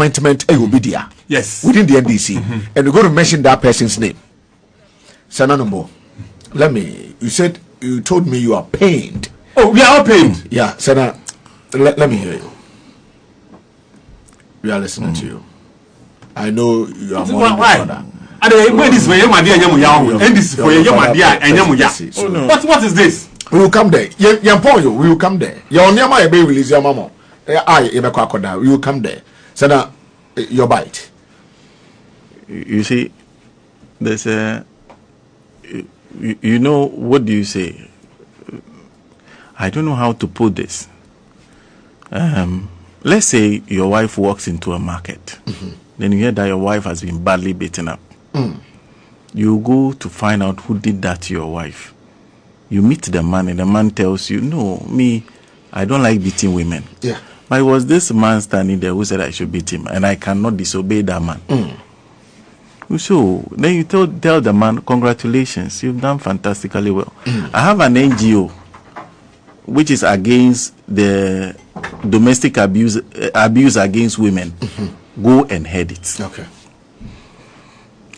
appointment will be there. Yes. Within the NDC. And you're going to mention that person's name. Sananumbo, you told me you are pained. Oh, we are all pained. Yeah, Sana, let me hear you. We are listening to you. I know you are more why? What is this? We will come there. We will come there. Your name might be release your mama. We will come there. Sana, your bite. You see, there's a. You know, what do you say? I don't know how to put this. Let's say your wife walks into a market. Then you hear that your wife has been badly beaten up. You go to find out who did that to your wife. You meet the man, and the man tells you, no, I don't like beating women. Yeah. But it was this man standing there who said I should beat him, and I cannot disobey that man. So then you tell the man, congratulations, you've done fantastically well. I have an NGO which is against the domestic abuse against women. Go and head it. Okay.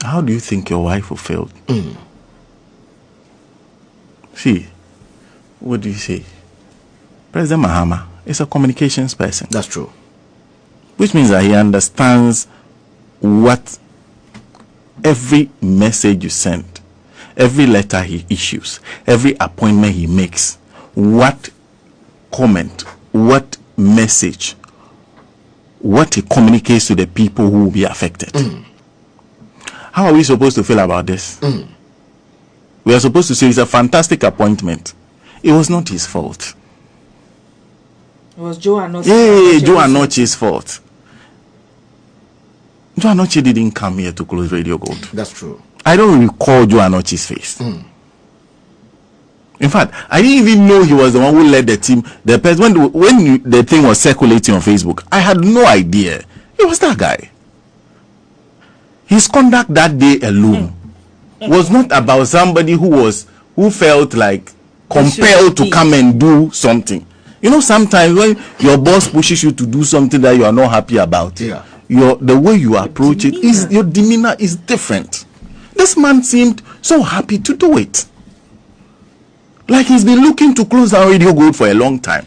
How do you think your wife will feel? See, what do you say? President Mahama is a communications person. That's true. Which means that he understands what every message you send, every letter he issues, every appointment he makes, what comment, what message, what he communicates to the people who will be affected. How are we supposed to feel about this? We are supposed to say it's a fantastic appointment. It was not his fault. It was Joe Anoche's fault. Joe Anoche didn't come here to close Radio Gold. That's true. I don't recall Joe Anoche's face. In fact, I didn't even know he was the one who led the team. The person when the thing was circulating on Facebook, I had no idea. It was that guy. His conduct that day alone was not about somebody who felt like compelled to come and do something. You know, sometimes when your boss pushes you to do something that you are not happy about, the way you approach it is your demeanor is different. This man seemed so happy to do it. Like he's been looking to close down Radio Gold for a long time.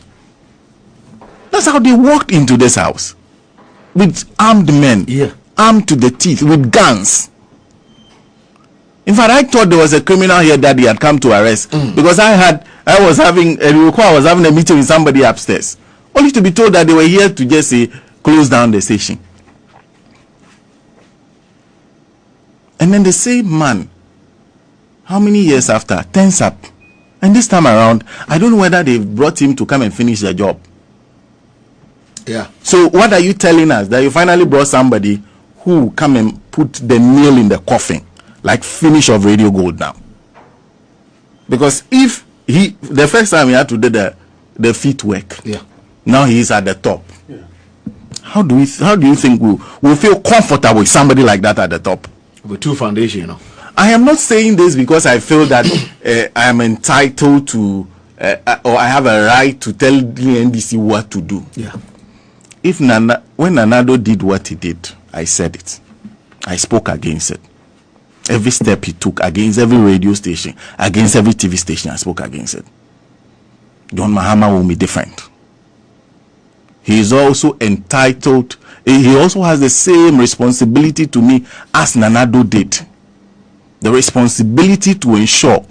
That's how they walked into this house. With armed men. Armed to the teeth. With guns. In fact, I thought there was a criminal here that they had come to arrest. Because I was having a meeting with somebody upstairs. Only to be told that they were here to just say, close down the station. And then the same man, how many years after, turns up. And this time around, I don't know whether they brought him to come and finish the job. So what are you telling us? That you finally brought somebody who come and put the nail in the coffin, like finish of Radio Gold now? Because if the first time he had to do the feet work, now he is at the top. How do you think we'll feel comfortable with somebody like that at the top? With two foundation, you know. I am not saying this because I feel that I am entitled to or I have a right to tell the NDC what to do. When Nanado did what he did, I said it. I spoke against it. Every step he took against every radio station, against every TV station, I spoke against it. John Mahama will be different. He is also entitled. He also has the same responsibility to me as Nanado did. The responsibility to ensure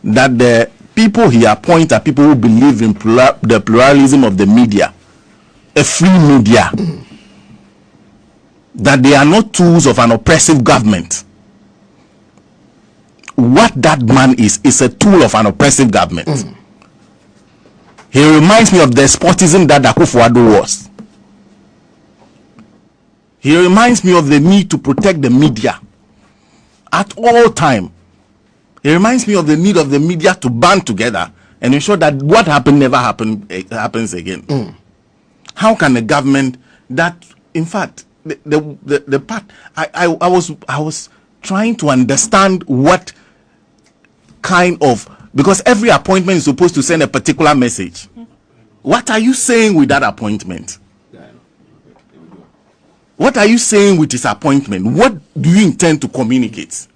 that the people he appoints are people who believe in the pluralism of the media, a free media, that they are not tools of an oppressive government. What that man is a tool of an oppressive government. He reminds me of the despotism that Akufo-Addo was. He reminds me of the need to protect the media at all time. He reminds me of the need of the media to band together and ensure that what happened never happens again. How can a government that, in fact, the part I was trying to understand what kind of, because every appointment is supposed to send a particular message. What are you saying with that appointment? What are you saying with his appointment? What do you intend to communicate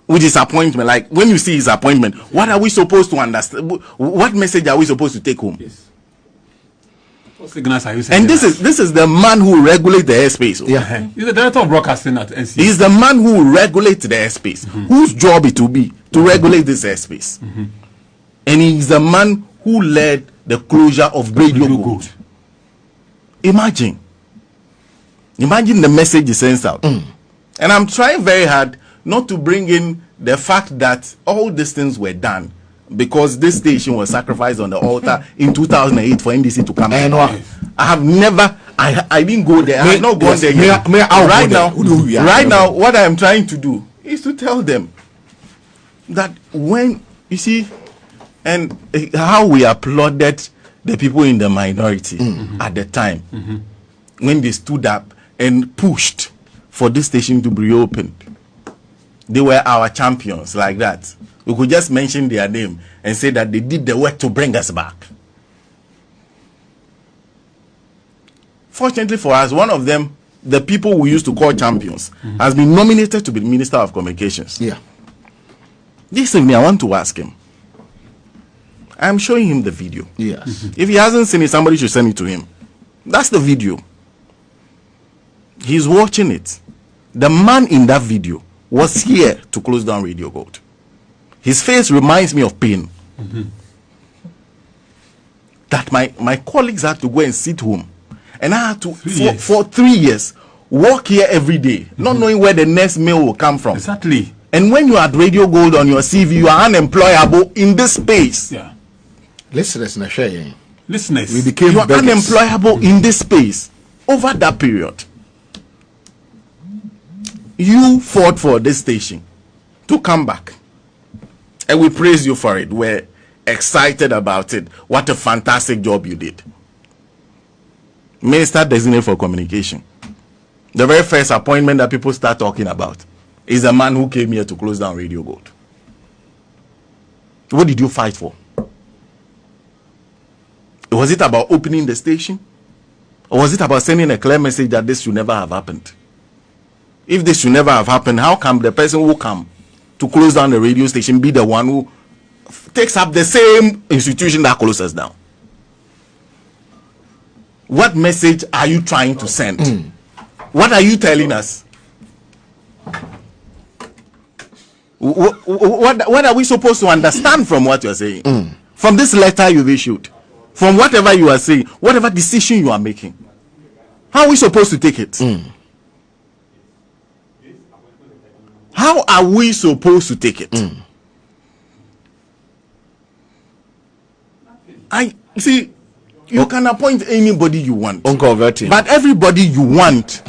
with his appointment? Like when you see his appointment, what are we supposed to understand? What message are we supposed to take home? Yes. What signals are you saying? And this is the man who regulates the airspace. Yeah. He's the director of broadcasting at NCA. He's the man who regulates the airspace. Whose job it will be to regulate this airspace. And he's the man who led the closure of Radio Gold. Imagine the message he sends out. And I'm trying very hard not to bring in the fact that all these things were done because this station was sacrificed on the altar in 2008 for NDC to come. I have never, I didn't go there. I have not gone there yet. Right now, what I am trying to do is to tell them that when, you see, and how we applauded the people in the minority at the time when they stood up and pushed for this station to be reopened. They were our champions like that. We could just mention their name and say that they did the work to bring us back. Fortunately for us, one of them, the people we used to call champions, has been nominated to be Minister of Communications. Yeah. This evening, I want to ask him. I'm showing him the video. Yes. If he hasn't seen it, somebody should send it to him. That's the video. He's watching it. The man in that video was here to close down Radio Gold. His face reminds me of pain. That my colleagues had to go and sit home. And I had to, for 3 years, walk here every day, not knowing where the next meal will come from. Exactly. And when you had Radio Gold on your CV, you are unemployable in this space. Yeah. Listeners, Listeners. we became You are beggars. unemployable in this space over that period. You fought for this station to come back. And we praise you for it. We're excited about it. What a fantastic job you did. Minister Designate for Communication. The very first appointment that people start talking about is a man who came here to close down Radio Gold. What did you fight for? Was it about opening the station? Or was it about sending a clear message that this should never have happened? If this should never have happened, how come the person who come to close down the radio station be the one who takes up the same institution that closes down? What message are you trying to send? What are you telling us? What are we supposed to understand from what you're saying? From this letter you've issued? From whatever you are saying? Whatever decision you are making? How are we supposed to take it? How are we supposed to take it? I see. You can appoint anybody you want, but everybody you want,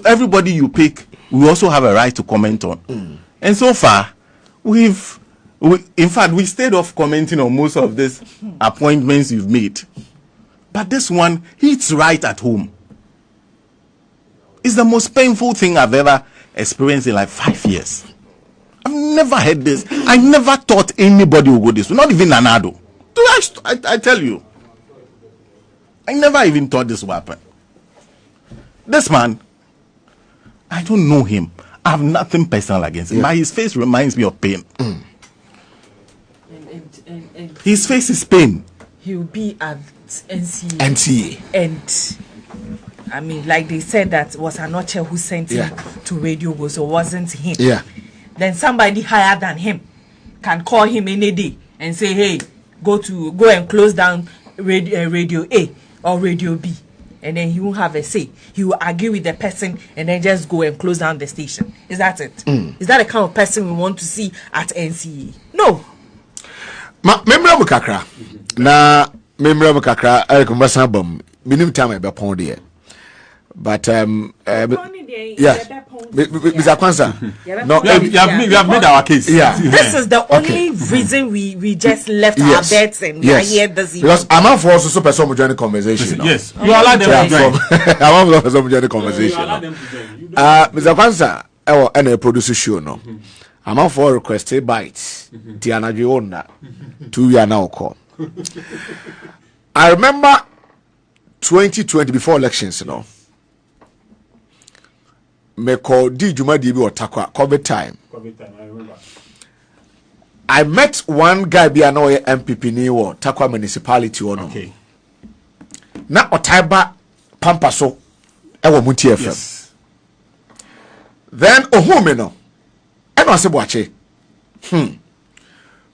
everybody you pick, we also have a right to comment on. And so far, in fact, we stayed off commenting on most of these appointments you've made. But this one hits right at home. It's the most painful thing I've ever experienced in like 5 years. I've never heard this. I never thought anybody would go this way, not even Nanado. I tell you. I never even thought this would happen. This man, I don't know him. I have nothing personal against him. But his face reminds me of pain. And his face is pain. He'll be at NCA. NCA. And I mean, like they said, that was Anoche who sent him to Radio Go, so it wasn't him. Yeah. Then somebody higher than him can call him any day and say, hey, go and close down Radio A or Radio B. And then he won't have a say. He will argue with the person and then just go and close down the station. Is that it? Is that the kind of person we want to see at NCA? No. Memra mukakra. Na memra mukakra. I kumasa bom. Minim time I be pon there. But yes. Mr. Kwanzaa. No, we have made our case. Yeah. This is the only reason we just left our bets and we are here this evening. Because I'm for also person to join the conversation. Yes. You allow them to join. I'm for person to join the conversation. Mr. Kwanzaa, and a producer show no. I'm for requested bites. Tiana Giona. 2 years now call. I remember 2020 before elections, you know. me call di juma di bi otakwa COVID time. I remember. I met one guy bi na oye NPP ni wo Takwa municipality ono. Okay. Na otaiba pampa so e wo Muti FM. Yes. Then ohume no. E no ase boache.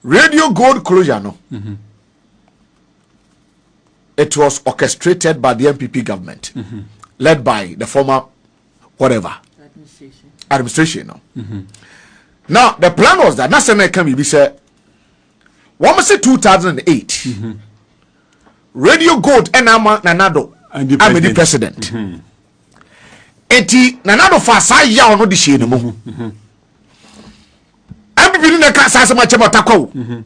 Radio Gold closure no. It was orchestrated by the NPP government, led by the former whatever administration. No. Now the plan was that national can be said. One say 2008. Radio Gold and Nanado I'm the president. Eti Nanado fa sa ya ono di hye no mo. I'm be na ka sa ma chema takwa. And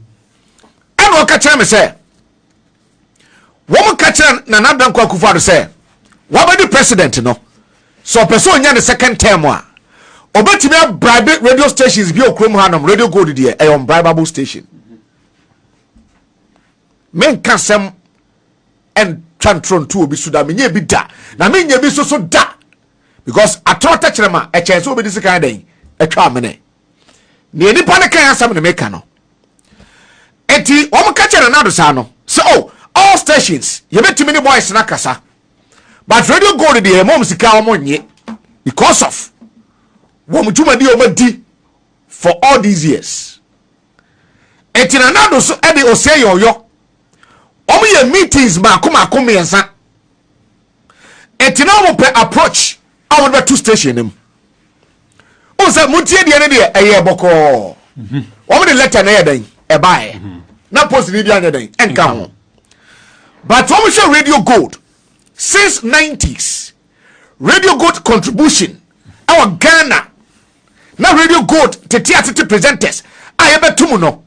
o ka kire me say woman catcher Nanado Nkwa Akufo-Addo say what the president no. So person nya the second term wa. Obetimi bribe radio stations bi okrom hanom Radio Gold dey e on bribable station. Men kasem and chantron to obi suda menye bi da na menye bi so da because atrota kirema e chance obi dis kan den e twa amene ne nipa ne kan asam ne meka no enti o mo ka kire na do sa no so all stations ye betimi ne boys na kasa but Radio Gold dey mom sika o mo nye because of wom juma di o madi for all these years enti na do so e dey o say yo ye meetings mako mensa etina mo pe approach our be two station him o say mutie de ne de eye boko o mo de letter na yedan e bae na post ni bia yedan enka ho but we show Radio Gold since 90s Radio Gold contribution our Ghana na Radio Gold tete presenters ayebetumu no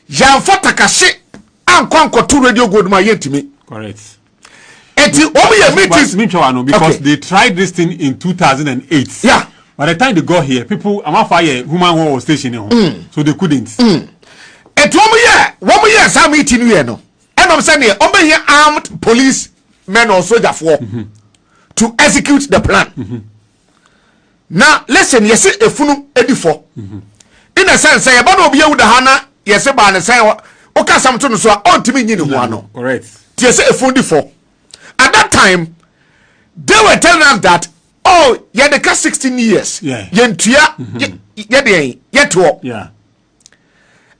yamfa takashe anko to Radio Gold ma yentimi. Correct. Eti meetings because they tried this thing in 2008. Yeah. By the time they got here, people fire human war station so they couldn't. Eti omo some meeting here no. And I'm saying here armed police men or soldier for to execute the plan. Now listen, yes efunu edifo. In a sense say ba no obi ewuda hana yes ba ne say oka samto no so ontimi nyi ne ho ano. Correct. Tie say efundi for. At that time they were telling us that yeah the past 16 years. Yeah. Yentua yeto. Yeah.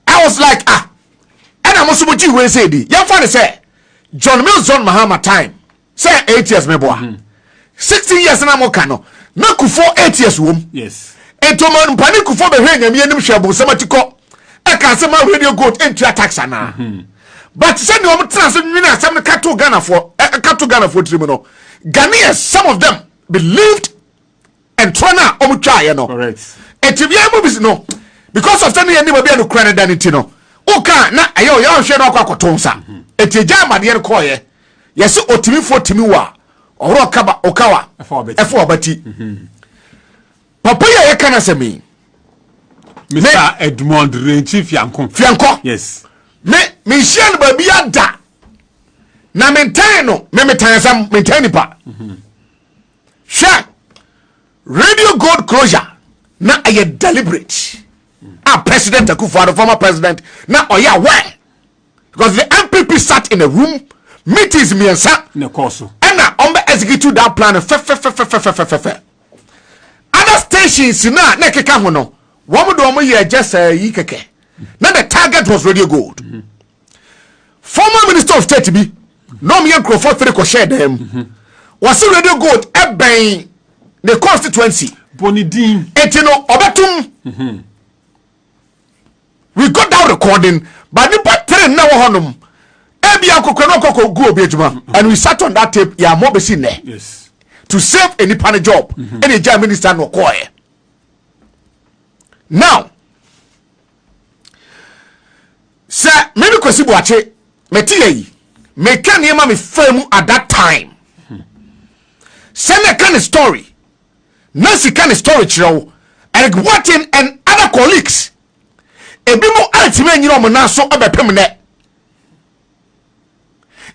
I was like and I'm also much we say di. Yan fa say John Mahama time. Say 8 years me boa. 16 years na mo ka no. Na Kufo 8 years wom. Yes. Etoman pani Kufo be hwe nyame anim hwe bo samatiko. I can't say my Radio Gold entry attacks now. But send you on transfer some cattle Ghana for tribunal. Ghanaians, some of them believed and Trana Omucha, you know. Correct. And to be able to know because of Tony and never be able to credit than it, you know. Oka na ayo ya share no kwa tonsa. Etija ma de koye. Yes otimi for timiwa. Oro kaba okawa. Efo abati. Papa ya kana se me. Mr. Edmond Renchi Fianco. Yes. Me share baby ada. Na maintain no, me sam maintain pa. Share Radio Gold closure na aye deliberate. President Akufo-Addo, former president, na oya where? Because the NPP sat in a room, meetings miensa, ne koso. And na ombe execute that plan Other stations na keka ho no. One do omo ye just yi keke. Now the target was Radio Gold. Former Minister of State bi no me Nkrofo three ko share them. Was Radio Gold eben the constituency. Bonidin. Etino obetum. We got that recording, but the pattern now honum. And we sat on that tape, yeah, more there. Yes. To save any pan job, any German minister no quiet. Now, sir, maybe kwesi buache, metiye, me can yema me firm at that time. Send a kind of story. Nancy kind of story, chiro, and Watson and other colleagues. Ebimo ultimate you know na so obepemne.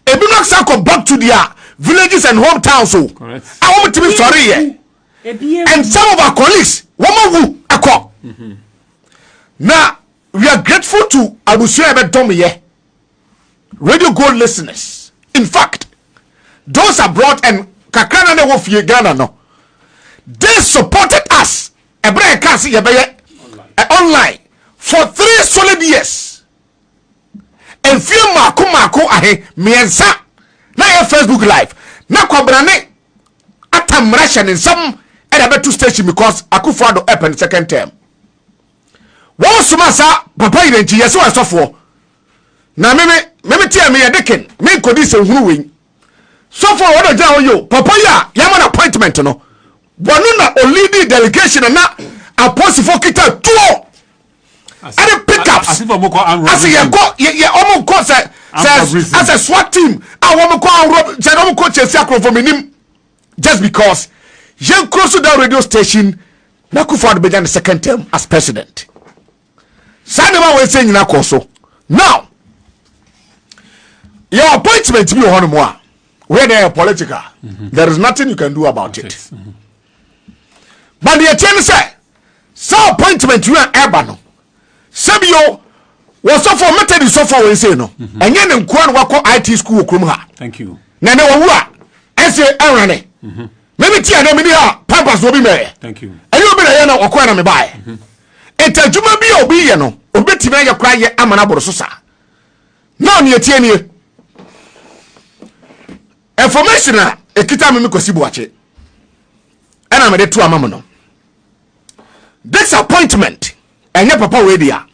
Ebimo sa go back to their villages and hometowns so. Correct. I want to be sorry here. And some of our colleagues, woman who now we are grateful to Abusia Ebedomiye, Radio Gold listeners. In fact, those abroad and Kakrana ne wofi Ghana no, they supported us online for 3 solid years. And few mako ahe miensa na your Facebook live na kwabrane atamrasha in some Edabetu station because Akufo-Addo happened second term. One sumasa papa irenchi yeso asofo na meme tia me yadeken me kodi se hunu wen so for what down yo papa ya man appointment no wonu na leading delegation na apostle for kita tuo and pickups as ye as a SWAT team just because Yen cross that radio station na Akufo-Addo began the second term as president. Sanema we say nyina koso. Now, your appointment be on moi. Where they are political, there is nothing you can do about it. But the attorney say, so appointment you are ebano. Sebio was so for method so for we say no. And yen nkwan wako IT school krum ha. Thank you. Na ne wo a NCA arane. Maybe tia no mini ha pampas obi me. Thank you. Ayo be na ye na okwa na me bae. Etajuma bi obi ye no, obetime ye kwa ye amana boro so sa. Na ne etie nie. Information a ekita me kosi buache. Ena me de to amamo no. This appointment enye papa we dia.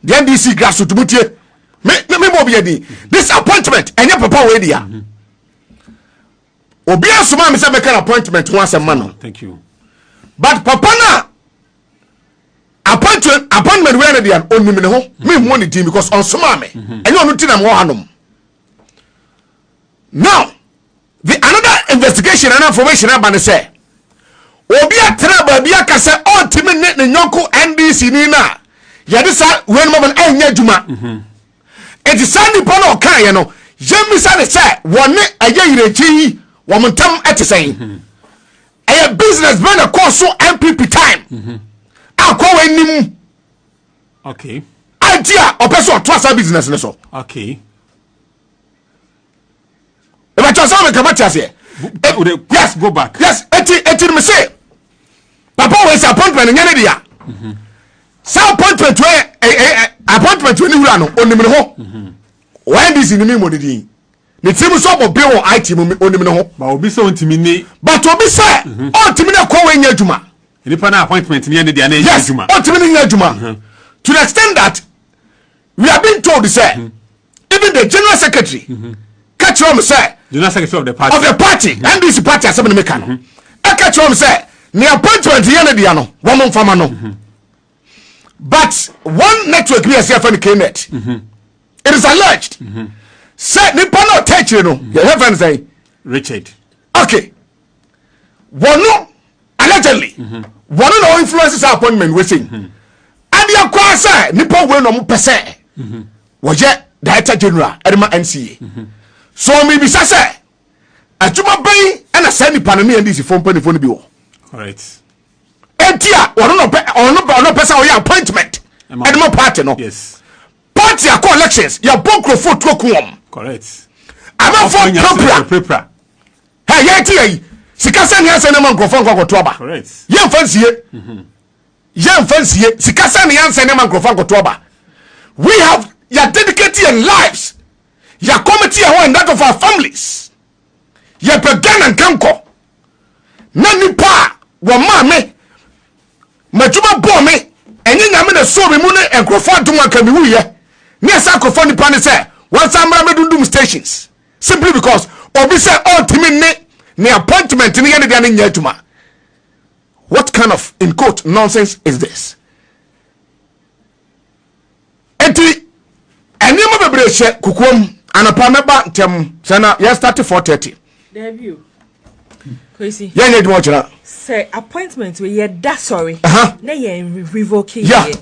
The NDC Grassroots mutie. Me bo bi edi. This appointment enye papa we dia. Obi asoma me say make an appointment once a man. Thank you. But papa na appointment where they are on me ho me money team because on soma me and you no tin am wo hanom. Now the another investigation and information about say obi atra ba bia ka say on timi ne nyonko NDC ni na ye de sa wen mo anya djuma it is sandy polo kan ye no yemi sa ne say woni aye yirechi wo montam etesen a business man a call so NPP time akwa nim okay idea o person trust business ne so okay e ba trust me come here yes go back yes eti me say papa we say appointment nyane dia sa appointment we appointment we ni hura no onim ne ho when this ni me modidi ne timu so bo be won IT mu onim ne ho ba obi so ntimi ni but obi say o timi ne kwa we nya adwuma nipa na appointment ni ene dia na yes adwuma o timi ne nya adwuma to the extent that we are being told say even the general secretary catch him say general secretary of the party NDC party asem ne meka no catch him say ne appointment ye ne dia no wo mo mfama no but one network we say for the KNet it is alleged say nipa no touch no your heaven say Richard okay one allegedly one no influences appointment we saying and your kwa say nipa we no mo pese wo je director general edema NCA so me bi say adwuma ban na say nipa no NDC phone panifo no bi wo correct etia ono pese wo appointment edema party no yes party akọ elections ya bonkro to kuom correct ama for propra hey yeti yi sika san ya san na microphone kwa to ba correct ye mfansie sika san ya san na microphone kwa to ba we have your dedicated lives your committee and that of our families your began and kanko na nipa wo ma me majuma bo me enye nyame na so me mu ne microphone to aka mi wuye ne sa akofo nipa ne say once amra medundum stations simply because obi say all timi ne appointment ne yene dia ne nya adwuma. What kind of in quote nonsense is this? Enti enema bebre hye kukom anapa meba ntem sana ya start 4:30 debut Kwesi ya nya adwuma ochira say appointment we ye da sorry na ye revoking ye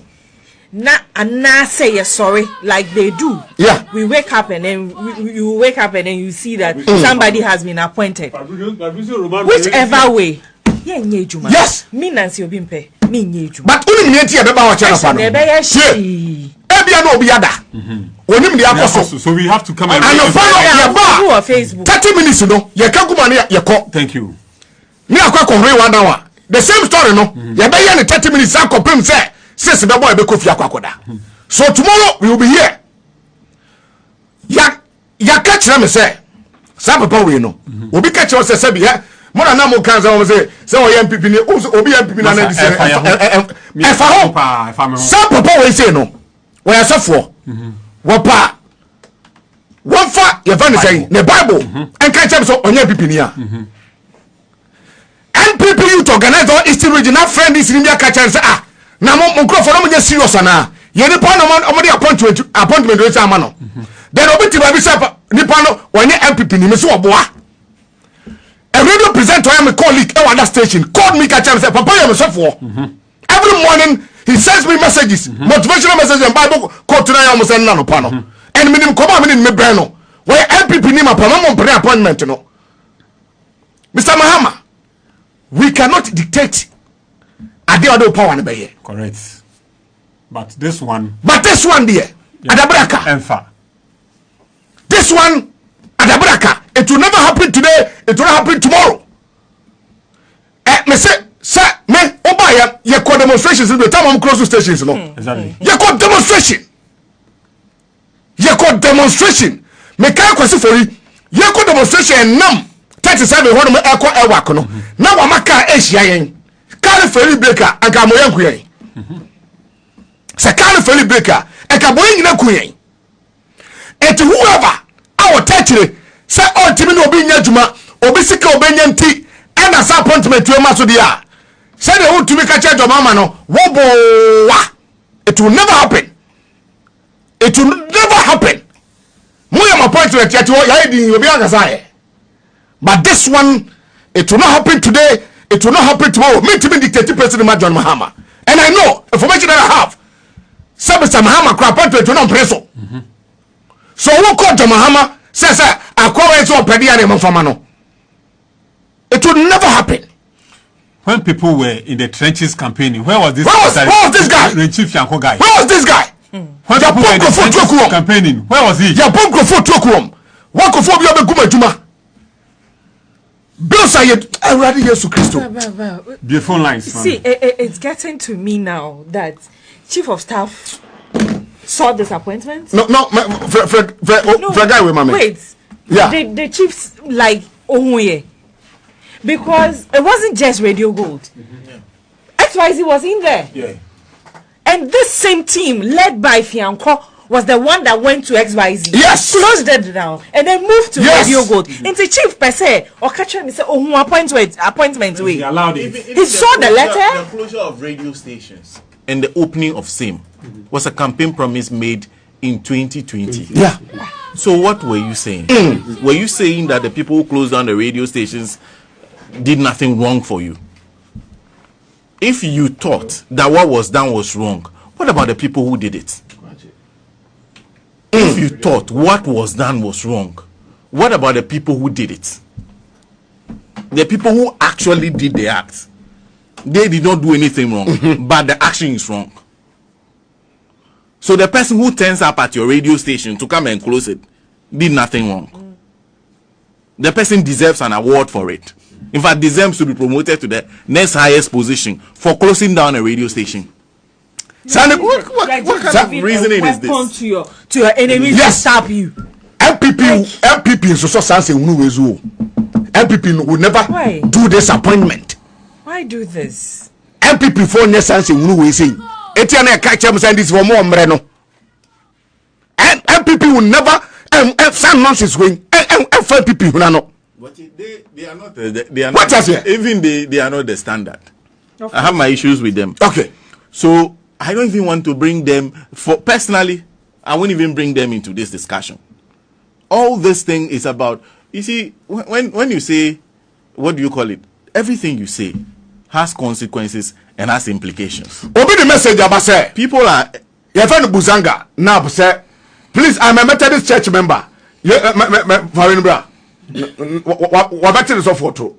na anna say you're sorry like they do. Yeah, we wake up and then you wake up and then you see that somebody has been appointed. Whichever way, Yeah, Juma. Yes. Me Nancy Obimpe. Me Juma. But only me tia beba wa channel fa no. Ebia no obi ada. Onim dia koso. So we have to come and follow on Facebook. 30 minutes no. Ye ka kuma na ye ko. Thank you. Me akwa konwe one hour. The same story no. Ye be ye 30 minutes akopem say since the boy be kofi akwakoda. So tomorrow we will be here. Ya catch them say. Some papa we know. Obi catch us say be here. More than mo kan say o NPP ni obi NPP na NDC. Some papa we say no. We are suffer. Wapa. Wafa ye van say the Bible and catch them so onye NPP ni a. NPP youth organize all Eastern regional friend is in their catch and say ah na mo nkrofo no mo just serious ana. Ye ni pa no mo dey appointment we say amano. Then obi ti ba bi say nipa no onye NPP ni me so oboa. A radio presenter, I am a colleague at that station, called me, catch him, said, Papa, I'm a software. Every morning, he sends me messages, motivational messages, and Bible quote to I almost none panel. And minimum come in me brano. Where MPP Nima Panama pre appointment, you know. Mr. Mahama, we cannot dictate a day or power in the Correct. But this one, dear, Adabraka. Enfa. This one, Adabraka. It will never happen today. It will not happen tomorrow. Me say, sir, me obaya ye call demonstrations in the time I'm close to stations, no. Exactly. Ye call demonstration. Ye call demonstration. Me can't question for you. Ye call demonstration and nam 37 when me echo e work no. Now wa maka Asia yen. Carry ferry breaker and ka moyan ku yen. Se carry ferry breaker e ka boyin nyina ku yen. Et whoever our touch say all timi no obi nya djuma obi sika obi nya nti and as appointment we ma so dia say the who timi ka che mama no wo bo wa. It will never happen. It will never happen. Mo ya appointment ya ti ya di obi agasa. But this one, it will not happen today. It will not happen tomorrow. Me timi dictate President John Mahama, and I know information that I have. Say Mr. Mahama crap appointment to no preso. So who call John Mahama says it would never happen. When people were in the trenches campaigning, where was this guy? Where was this guy? When people were in the trenches campaigning, where was he? Beautiful lines. See, it's getting to me now that Chief of Staff saw this appointment. No, wait. Yeah. The chiefs like Ohuye. Because it wasn't just Radio Gold. XYZ was in there. Yeah. And this same team led by Fianco was the one that went to XYZ. Yes. Closed it down and then moved to Radio Gold. And the chief per se or catch him say appointment way. He allowed it. He saw the letter. The closure of radio stations and the opening of SAME was a campaign promise made in 2020. Yeah. So what were you saying? Were you saying that the people who closed down the radio stations did nothing wrong for you? If you thought that what was done was wrong, what about the people who did it? If you thought what was done was wrong, what about the people who did it? The people who actually did the act. They did not do anything wrong, but the action is wrong. So the person who turns up at your radio station to come and close it did nothing wrong. The person deserves an award for it. In fact, deserves to be promoted to the next highest position for closing down a radio station. What kind of reasoning is this? To your enemies to stop you. MPP is also something MPP will never do this appointment. Why do this? MPP for something we say. Etiana catch him saying this for more mreno. And MPP will never some nonsense going. MPP no. But they are not. They are not. Even they are not the standard. Okay. I have my issues with them. Okay. So I don't even want to bring them. For personally, I won't even bring them into this discussion. All this thing is about. You see, when you say, what do you call it? Everything you say has consequences and has implications. Obi the message about say people are. Your friend Buzanga now say, please, I'm a Methodist church member. What better is of photo?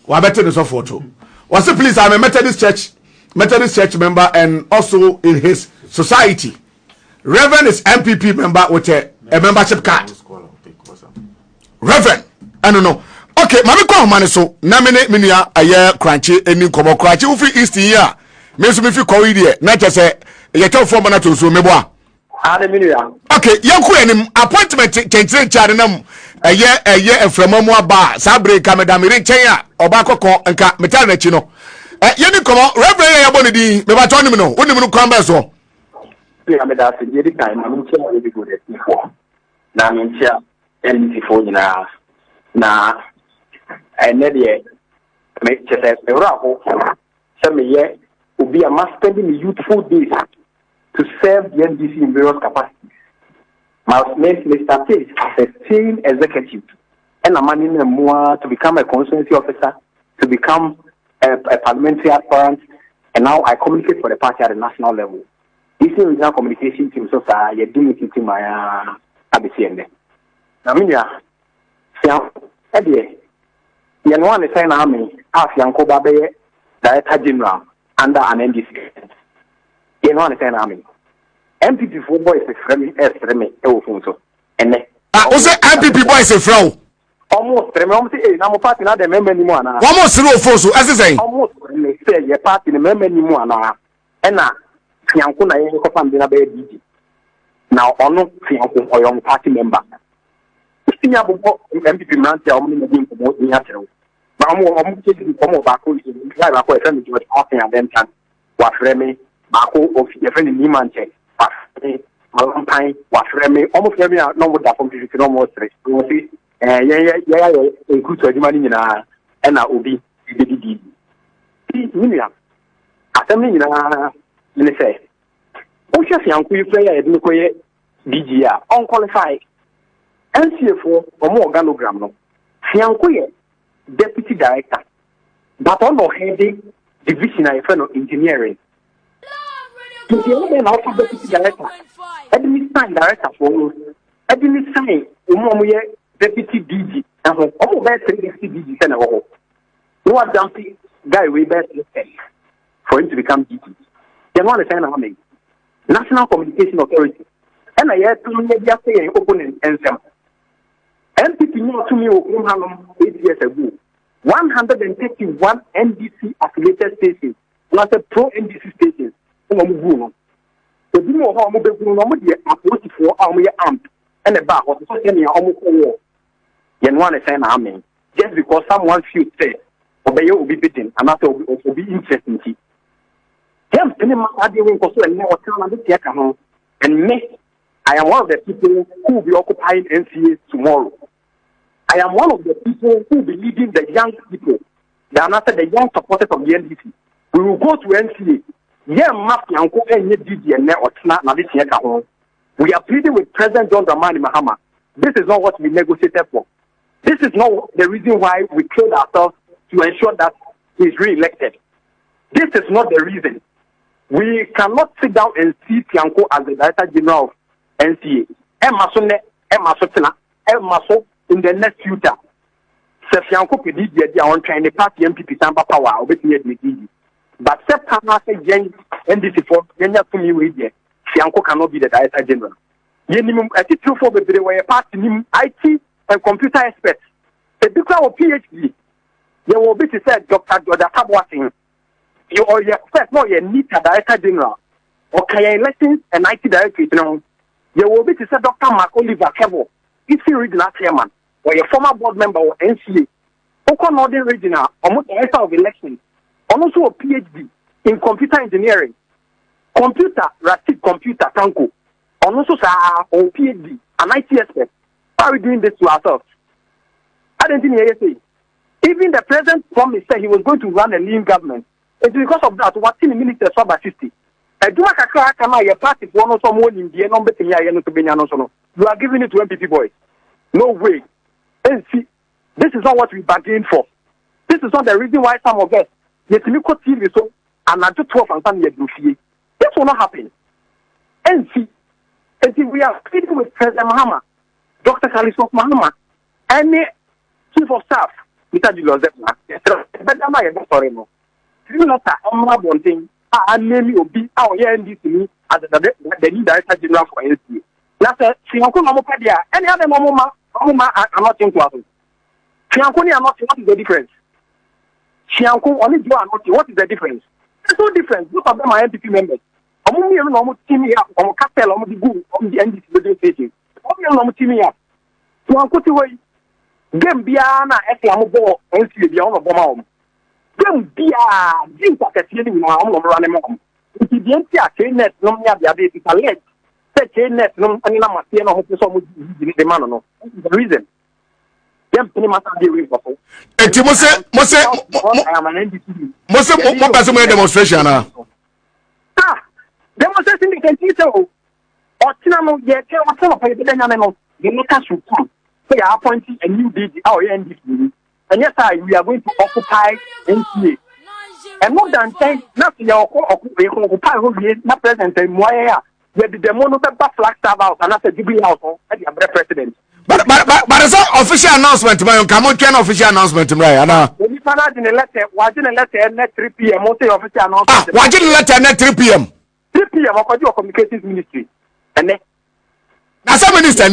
Wa better the so photo. Was it please? I'm a Methodist church member and also in his society. Reverend is NPP member with a membership card. Reverend, I don't know. Okay, mami kwa mane so na mene ya aye crunchy eni komo crunchy ufi east here. Me so me fi ko ide na chese ye tell for na to so mebo a. Ade minu ya. Okay, yanku enim appointment chenchire chare nam eye eframamu aba sa break madam re chen a oba kokon nka metal na chi no. Yeni komo reverend ya boni di me ba to nim no onim no kwamba so. Ya me da se di kan na nche e bi go de for. Na nche NDC for nyina na ene de me chese ewra ho se me ye obi a spending youthful days to serve the NDC in various capacities. My Mr. Case as a sane executive and a man in a more to become a constituency officer, to become a parliamentary aspirant, and now I communicate for the party at the national level. This is regional communication team, so you're doing it to my ABCN. Now, you know, the sign army, ask Yanko Babe, Director General, under an NDC. You know, the sign army. NPP for boys is friendly, and also NPP boys a frown. Almost, remember, I'm party not the member anymore. Almost zero force, as I say. Almost, say, your party the member anymore now. And now, Yankuna, you can be a baby. Now, on Yanko or young party member. MPP man tell me to promote the natural. But I'm taking the form of Baku, like a friend was asking at them time. What Remy, Baku, of your friend in Nimanche, Valentine, what Remy, almost every number that competition almost see, yeah, good to the money in a and I will be the William. Assembly in a say, oh, just young, you play a nuclear DGR, unqualified. NCA for more organogram no. Fiankoye deputy director. But on the heading division I friend of engineering. Then also deputy director. Administration director for administration umomuye deputy DG. And for all best deputy DG send over. No one dumpy guy way best for him to become DG. Then one sign of me. National Communication Authority. And I had to media say opponent and some. NPP knew to me 8 years ago. 131 NDC affiliated stations, plus a pro NDC stations. The Dimo Homo Beguno, Appoint for Army Amp, and a bar was certainly almost war. Yen one is an army, just because someone feels say, obey will be beaten, and after will be interesting. Him, I didn't go and never tell the Tiakano, and me. I am one of the people who will be occupying NCA tomorrow. I am one of the people who will be leading the young people, the young supporters of the NDC. We will go to NCA. We are pleading with President John Dramani Mahama. This is not what we negotiated for. This is not the reason why we killed ourselves to ensure that he is re-elected. This is not the reason. We cannot sit down and see Tianko as the Director General of NCA. In the next future. Sefianko Pedi, they are trying to pass the MPP Samba power, obviously, but September NDC for Kenya to me with you. Fianko cannot be the Director General. Yenimum, I think for the way a party IT and computer experts. The declare of PhD, you will be to say Dr. Kabwating. You are your first, no, you need a Director General. Okay, lessons and IT Director, you will be to say Dr. Mark Oliver Kevo. If you regional chairman or a former board member or NCA, Oko Northern Regional, almost director of elections, and also a PhD in computer engineering, rapid computer, Tanko, and also or PhD, an IT expert. Why are we doing this to ourselves? I don't think say. Even the president promised that he was going to run a lean government. It's because of that. What in the minister sub 50? You are giving it to MPP boys. No way. And see, this is not what we bargained for. This is not the reason why some of us yet me ko TV so and I do 12 and some years. This will not happen. And see, we are speaking with President Mahama, Dr. Khalifa Mahama, and the Chief of Staff, Mr. Julius Zepna. But I'm not sorry no. You know that I'm not wanting. I name you be our NDC as the new director general for NCA. That's a Sianko Mamopadia. Any other Mama are not in class. Sianko are not. What is the difference? Sianko only do are not. What is the difference? There's no difference. Both of them are NPP members. I'm only a team here. I'm a cartel. I'm the good on the NDC radio station. I'm only a team here. Sianko to way. Game Biana, Eslamu, NCA, the honor bomb. Game Bia, Jim Pakatian, my own running mom. If you didn't see a chain net, no, the other is a late. Say chain net, no, and I'm not saying hope so much the man. No, the reason. Them pretty much are the reason. And I am an NDC. Most demonstration. Ah, demonstration, they can see so. Or Tinano, yet, what's up, the local should come. They are appointing a new DG, our NDC. And yes, we are going to occupy NCA. And more than 10, not the occupy who is not present in Moya, where the monopaper flag stab out and after Jubilee House at the president. But it's an official announcement, man. Come on, can official announcement, right? When you found out in a letter, watching a letter at 3 p.m., most official announcement. Watching a letter at 3 p.m. 3 p.m. of your communications ministry. And then, now, some minister,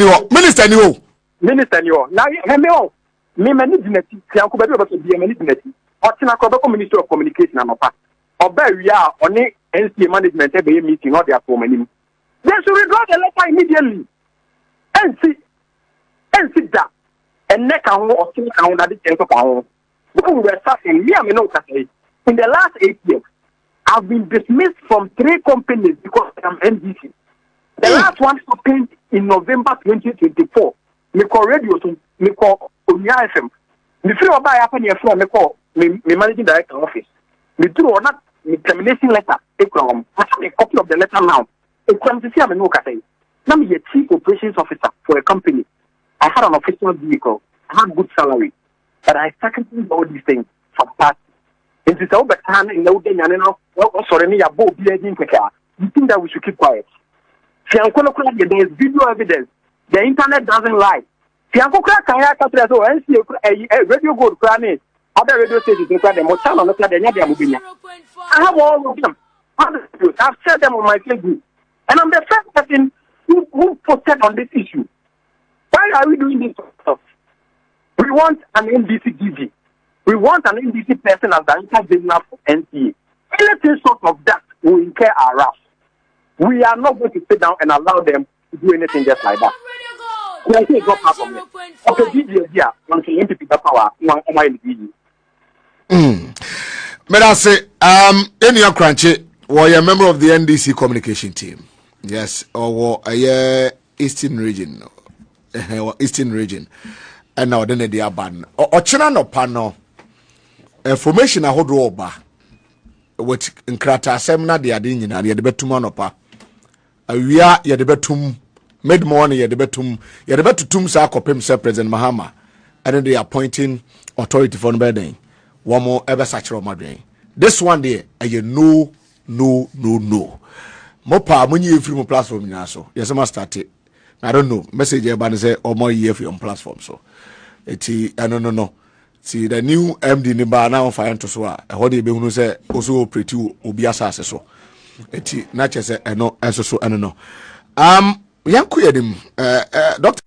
Minister, now, me management Sianko be able to be a management or Tinako Ministry of Communication and Oba we are on the NCA management every meeting or their form. They should withdraw the letter immediately and sit that and neck and or think on that because we were suffering. Me, I know that in the last 8 years, I've been dismissed from 3 companies because I'm NDC. The last one happened in November 2024. Me call radio to me call Onya FM. Me free oba happen here from me call me managing director office. Me do or not me termination letter. I have a copy of the letter now. It comes to see me no say. Now me a chief operations officer for a company. I had an official vehicle. I had good salary, but I sacrificed all these things for the party. And it's over time in the day and now. Well, sorry, me a bow be a You think that we should keep quiet? There is video evidence. The internet doesn't lie. Fianco crack can have a radio gold cranny. Other radio stations in the Motel on the Planet. I have all of them. I've said them on my Facebook. And I'm the first person who posted on this issue. Why are we doing this stuff? We want an NDC DG. We want an NDC person as the intervenor for NCA. Anything short of that will incur our wrath. We are not going to sit down and allow them to do anything just like that. I think got part of it. Okay, DG, one can NPP power, one But I say, in your crunchy, were a member of the NDC communication team. Yes, or a Eastern region. Eastern region. And now then they are banned. Or China no panel. Information I hold over. Which in Krata Semna, they are doing in the Betumanopa. We are yet the Betum. Mid morning, you had the betum Sir President Mahama, and then they are appointing authority for bedding. One more ever such a madrid. This one day, no. Mopa, when you free platform now, so yes, I must start it. I don't know. Message about say or more year for your platform. So it's no. See the new MD Niba now for Antoswa. I heard you be say also pretty Obiasa so. It's not just no, as so I don't know. Yankuyedim, Doctor.